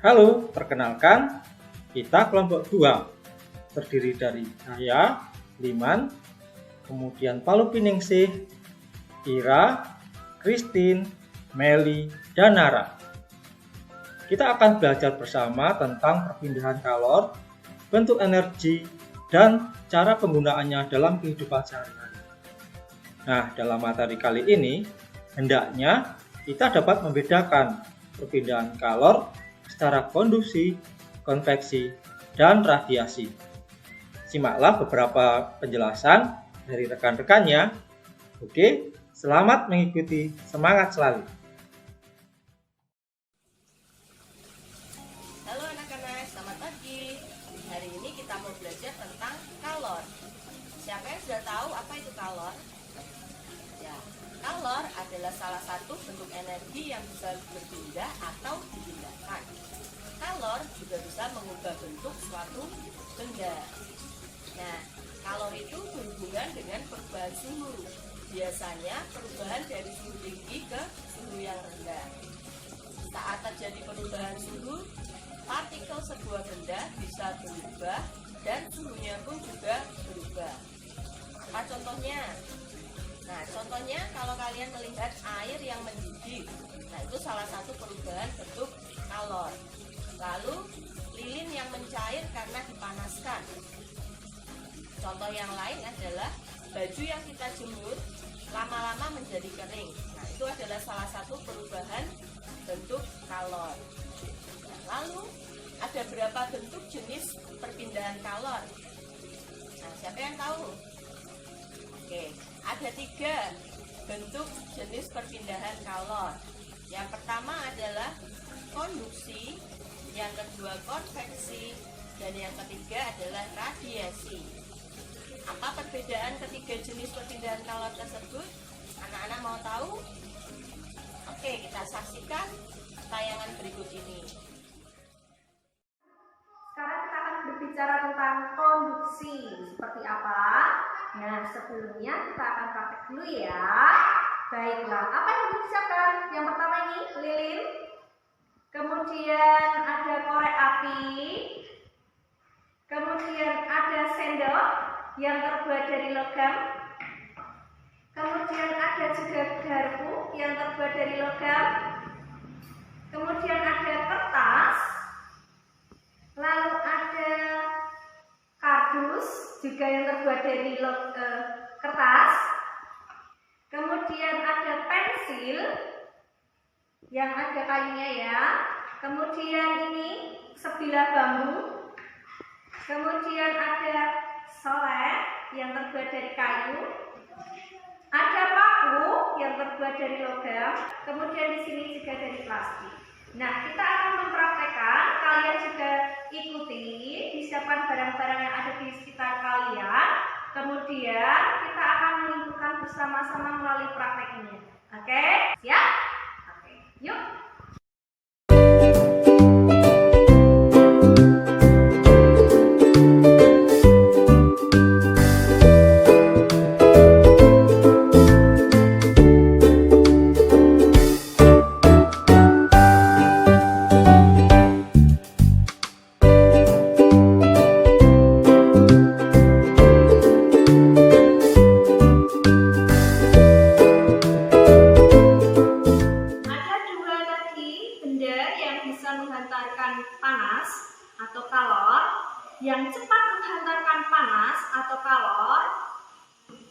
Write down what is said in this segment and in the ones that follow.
Halo, perkenalkan, kita kelompok 2, terdiri dari saya, Liman, kemudian Palu Piningsih, Ira, Christine, Meli, dan Nara. Kita akan belajar bersama tentang perpindahan kalor, bentuk energi, dan cara penggunaannya dalam kehidupan sehari-hari. Nah, dalam materi kali ini, hendaknya kita dapat membedakan perpindahan kalor secara konduksi, konveksi, dan radiasi. Simaklah beberapa penjelasan dari rekan-rekannya. Oke, selamat mengikuti, semangat selalu. Halo anak-anak, selamat pagi. Hari ini kita mau belajar tentang kalor. Siapa yang sudah tahu apa itu kalor? Ya, kalor adalah salah satu bentuk energi yang bisa berpindah atau dipindahkan. Kalor juga bisa mengubah bentuk suatu benda. Nah, kalor itu berhubungan dengan perubahan suhu. Biasanya perubahan dari suhu tinggi ke suhu yang rendah. Saat terjadi perubahan suhu, partikel sebuah benda bisa berubah dan suhunya pun juga berubah. Apa contohnya? Nah, contohnya kalau kalian melihat air yang mendidih, nah itu salah satu perubahan bentuk kalor. Lalu, lilin yang mencair karena dipanaskan. Contoh yang lain adalah baju yang kita jemur lama-lama menjadi kering. Nah, itu adalah salah satu perubahan bentuk kalor. Nah, lalu, ada berapa bentuk jenis perpindahan kalor? Nah, siapa yang tahu? Oke, ada 3 bentuk jenis perpindahan kalor. Yang pertama adalah konduksi, yang kedua konveksi, dan yang ketiga adalah radiasi. Apa perbedaan ketiga jenis perpindahan kalor tersebut? Anak-anak mau tahu? Oke, kita saksikan tayangan berikut ini. Sekarang kita akan berbicara tentang konduksi. Seperti apa? Nah, sebelumnya kita akan praktek dulu ya. Baiklah, apa yang disiapkan? Yang pertama ini lilin. Kemudian ada korek api. Kemudian ada sendok yang terbuat dari logam. Kemudian ada juga garpu yang terbuat dari logam. Kemudian ada kertas. Lalu ada kardus juga yang terbuat dari kertas. Kemudian ada pensil yang ada kayunya ya. Kemudian ini sebilah bambu. Kemudian ada solet yang terbuat dari kayu. Ada paku yang terbuat dari logam. Kemudian di sini juga dari plastik. Nah, kita akan mempraktekkan, kalian juga ikuti, disiapkan barang-barang yang ada di sekitar kalian. Kemudian kita akan menentukan bersama-sama melalui praktek ini. Oke? Siap? Oke, yuk. Panas atau kalor, yang cepat menghantarkan panas atau kalor,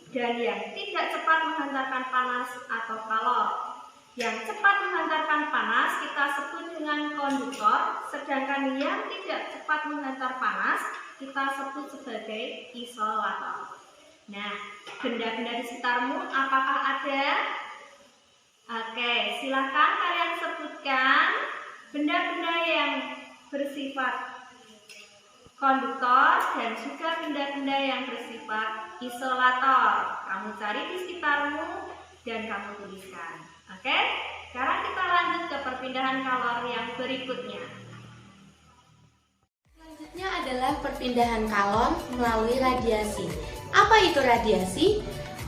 dan yang tidak cepat menghantarkan panas atau kalor. Yang cepat menghantarkan panas kita sebut dengan konduktor, sedangkan yang tidak cepat menghantar panas kita sebut sebagai isolator. Nah, benda-benda di sekitarmu apakah ada? Oke, silakan kalian sebutkan benda-benda yang bersifat konduktor dan juga benda-benda yang bersifat isolator. Kamu cari di sekitarmu dan kamu tuliskan. Oke? Sekarang kita lanjut ke perpindahan kalor yang berikutnya. Selanjutnya adalah perpindahan kalor melalui radiasi. Apa itu radiasi?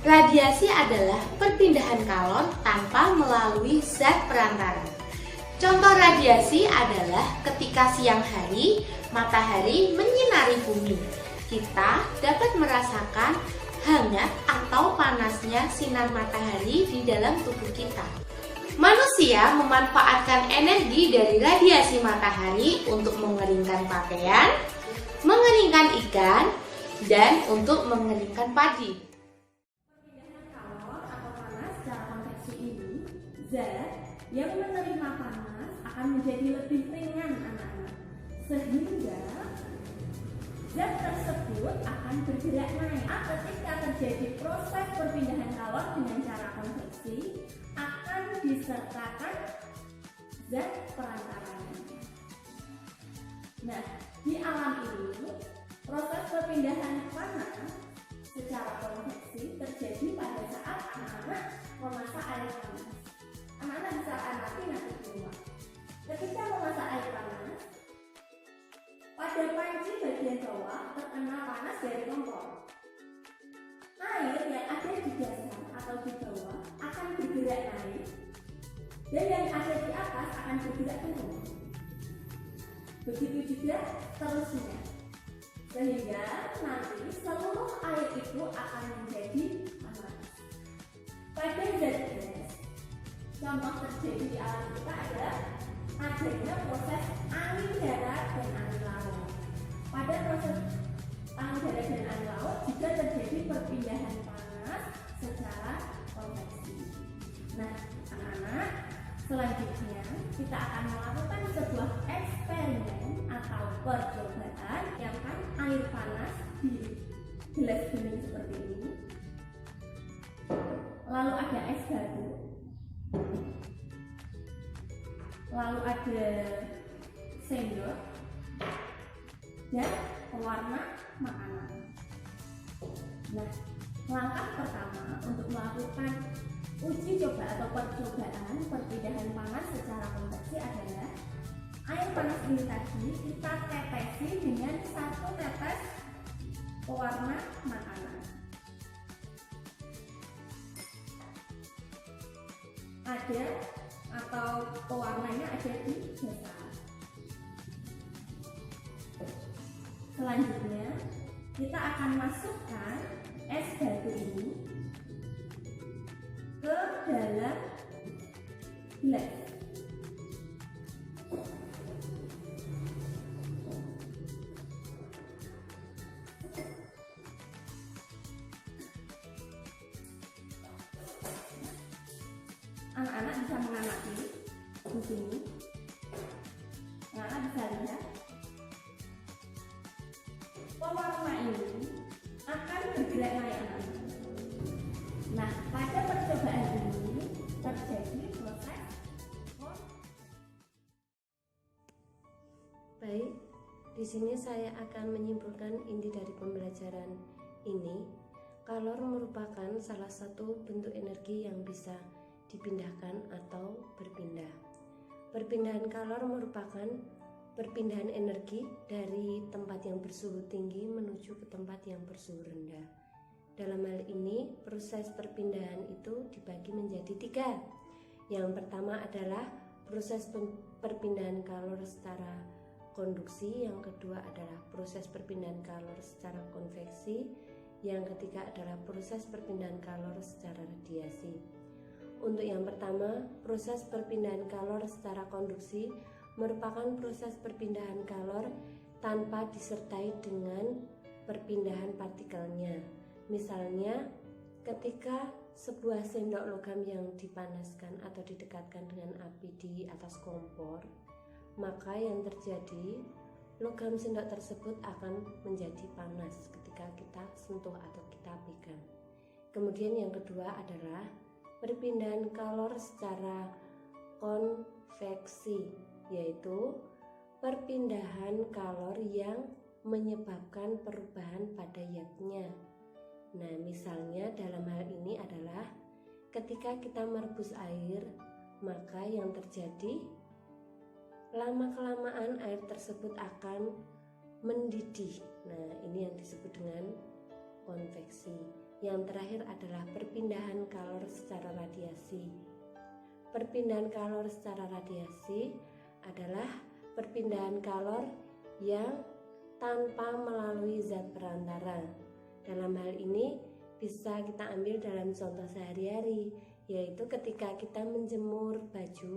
Radiasi adalah perpindahan kalor tanpa melalui zat perantara. Contoh radiasi Radiasi adalah ketika siang hari matahari menyinari bumi. Kita dapat merasakan hangat atau panasnya sinar matahari di dalam tubuh kita. Manusia memanfaatkan energi dari radiasi matahari untuk mengeringkan pakaian, mengeringkan ikan, dan untuk mengeringkan padi. Perpindahan kalor atau panas secara konveksi ini, zat yang menerima panas akan menjadi lebih ringan anak-anak, sehingga zat tersebut akan bergerak naik. Ketika terjadi proses perpindahan kalor dengan cara konveksi, akan disertakan zat perantaranya. Nah, di alam ini, proses perpindahan panas secara konveksi terjadi pada saat anak-anak memasak air panas. Anak-anak bisa amati nanti di rumah. Ketika memasak air panas, pada panci bagian bawah terkena panas dari kompor. Air yang ada di dasar atau di bawah akan bergerak naik, dan yang ada di atas akan bergerak turun. Begitu juga seterusnya, sehingga nanti seluruh air itu akan menjadi panas. Pada zat gas, contoh terjadi di alam kita adalah adanya proses angin darat dan angin laut. Pada proses angin darat dan angin laut juga terjadi perpindahan panas secara konveksi. Nah, anak-anak, selanjutnya kita akan melakukan sebuah eksperimen atau percobaan yang kan air panas di gelas bening seperti ini. Lalu ada es batu. Lalu ada sendok dan pewarna makanan. Nah, langkah pertama untuk melakukan uji coba atau percobaan perpindahan panas secara konveksi adalah air panas ini tadi kita tetesi dengan 1 tetes pewarna makanan. Ada atau pewarnanya ada di dasar. Selanjutnya kita akan masukkan es batu ini ke dalam gelas. Anak-anak bisa mengamati di sini. Anak-anak bisa lihat pewarna ini akan bergerak naik, anak-anak. Nah, pada percobaan ini terjadi proses. Baik, di sini saya akan menyimpulkan inti dari pembelajaran ini. Kalor merupakan salah satu bentuk energi yang bisa dipindahkan atau berpindah. Perpindahan kalor merupakan perpindahan energi dari tempat yang bersuhu tinggi menuju ke tempat yang bersuhu rendah. Dalam hal ini, proses perpindahan itu dibagi menjadi 3. Yang pertama adalah proses perpindahan kalor secara konduksi, yang kedua adalah proses perpindahan kalor secara konveksi, yang ketiga adalah proses perpindahan kalor secara radiasi. Untuk yang pertama, proses perpindahan kalor secara konduksi merupakan proses perpindahan kalor tanpa disertai dengan perpindahan partikelnya. Misalnya, ketika sebuah sendok logam yang dipanaskan atau didekatkan dengan api di atas kompor, maka yang terjadi, logam sendok tersebut akan menjadi panas ketika kita sentuh atau kita pegang. Kemudian yang kedua adalah perpindahan kalor secara konveksi, yaitu perpindahan kalor yang menyebabkan perubahan pada zatnya. Nah, misalnya dalam hal ini adalah ketika kita merebus air, maka yang terjadi lama-kelamaan air tersebut akan mendidih. Nah, ini yang disebut dengan konveksi. Yang terakhir adalah perpindahan kalor secara radiasi. Perpindahan kalor secara radiasi adalah adalah perpindahan kalor yang tanpa melalui zat perantara. Dalam hal ini bisa kita ambil dalam contoh sehari-hari, yaitu ketika kita menjemur baju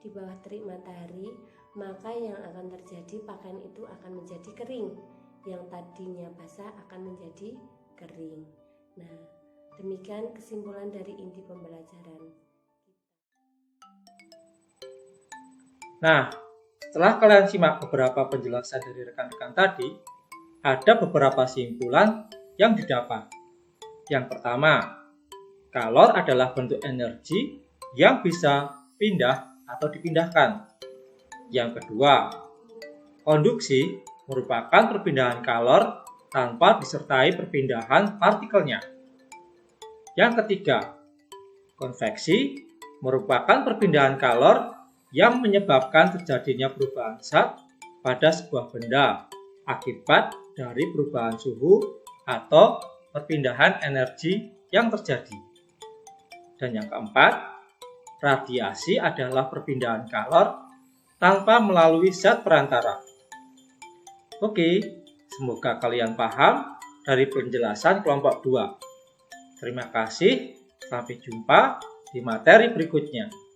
di bawah terik matahari, maka yang akan terjadi pakaian itu akan menjadi kering, yang tadinya basah akan menjadi kering. Nah, demikian kesimpulan dari inti pembelajaran. Nah, setelah kalian simak beberapa penjelasan dari rekan-rekan tadi, ada beberapa kesimpulan yang didapat. Yang pertama, kalor adalah bentuk energi yang bisa pindah atau dipindahkan. Yang kedua, konduksi merupakan perpindahan kalor tanpa disertai perpindahan partikelnya. Yang ketiga, konveksi merupakan perpindahan kalor yang menyebabkan terjadinya perubahan zat pada sebuah benda akibat dari perubahan suhu atau perpindahan energi yang terjadi. Dan yang keempat, radiasi adalah perpindahan kalor tanpa melalui zat perantara. Oke, semoga kalian paham dari penjelasan kelompok 2. Terima kasih, sampai jumpa di materi berikutnya.